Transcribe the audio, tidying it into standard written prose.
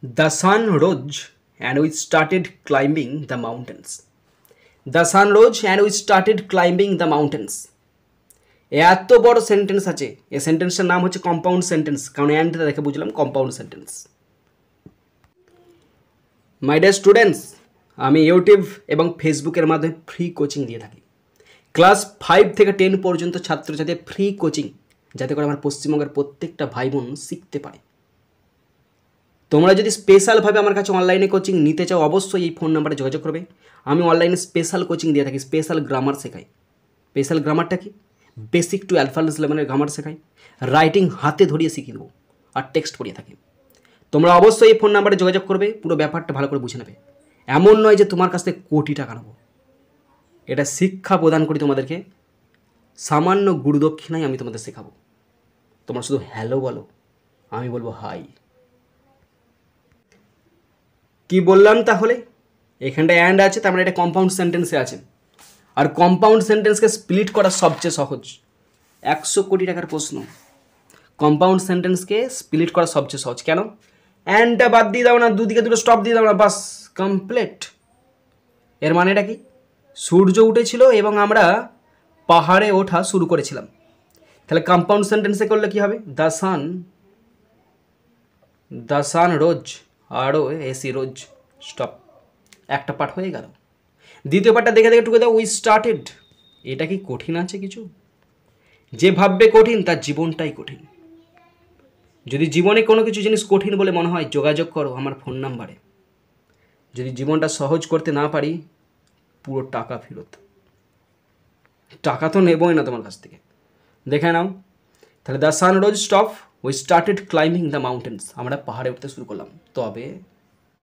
The sun rose and we started climbing the mountains. The sun rose and we started climbing the mountains. এত বড় sentence আছে, এই সেন্টেন্সটার নাম হচ্ছে compound sentence, কারণ অ্যান্ডটা দেখে বুঝলাম compound sentence. My dear students, আমি ইউটিউব এবং ফেসবুকের মাধ্যমে ফ্রি কোচিং দিয়ে থাকি। ক্লাস 5 থেকে 10 পর্যন্ত ছাত্রছাত্রীদের ফ্রি কোচিং, যাতে করে আমার পশ্চিমবঙ্গের প্রত্যেকটা ভাই বোন শিখতে পারে। তোমরা যদি স্পেশালভাবে আমার কাছে অনলাইনে কোচিং নিতে চাও, অবশ্যই এই ফোন নাম্বারে যোগাযোগ করবে। আমি অনলাইনে স্পেশাল কোচিং দিয়ে থাকি, স্পেশাল গ্রামার শেখাই। স্পেশাল গ্রামারটা কি? বেসিক টু অ্যালফাবেটস লেভেলের গ্রামার শেখাই, রাইটিং হাতে ধরিয়ে শিখিয়ে দেবো, আর টেক্সট পড়িয়ে থাকি। তোমরা অবশ্যই এই ফোন নাম্বারে যোগাযোগ করবে, পুরো ব্যাপারটা ভালো করে বুঝে নেবে। এমন নয় যে তোমার কাছ থেকে কোটি টাকা নেবো, এটা শিক্ষা প্রদান করি তোমাদেরকে, সামান্য গুরুদক্ষিণায় আমি তোমাদের শেখাবো। তোমরা শুধু হ্যালো বলো, আমি বলবো হাই। কি বললাম তাহলে? এখানটা অ্যান্ড আছে, তার মানে এটা কম্পাউন্ড সেন্টেন্সে আছে। আর কম্পাউন্ড সেন্টেন্সকে স্প্লিট করা সবচেয়ে সহজ। 100 কোটি টাকার প্রশ্ন, কম্পাউন্ড সেন্টেন্সকে স্প্লিট করা সবচেয়ে সহজ। কেন? অ্যান্ডটা বাদ দিয়ে দাও না, দুদিকে দুটো স্টপ দিয়ে দাও না, বাস কমপ্লিট। এর মানেটা কি? সূর্য উঠেছিল এবং আমরা পাহাড়ে ওঠা শুরু করেছিলাম। তাহলে কম্পাউন্ড সেন্টেন্সে করলে কি হবে? দ্য সান রোজ, আরও এসি রোজ, স্টপ। একটা পার্ট হয়ে গেল। দ্বিতীয় পার্টটা দেখে দেখে টুকে দাও, উই স্টার্টেড। এটা কি কঠিন আছে কিছু? যে ভাববে কঠিন তার জীবনটাই কঠিন। যদি জীবনে কোনো কিছু জিনিস কঠিন বলে মনে হয়, যোগাযোগ করো আমার ফোন নাম্বারে। যদি জীবনটা সহজ করতে না পারি, পুরো টাকা ফেরত। টাকা তো নেবই না তোমার কাছ থেকে। দেখে নাও তাহলে, the sun rose, stop, we started climbing the mountains. আমরা পাহাড়ে উঠতে শুরু করলাম। তবে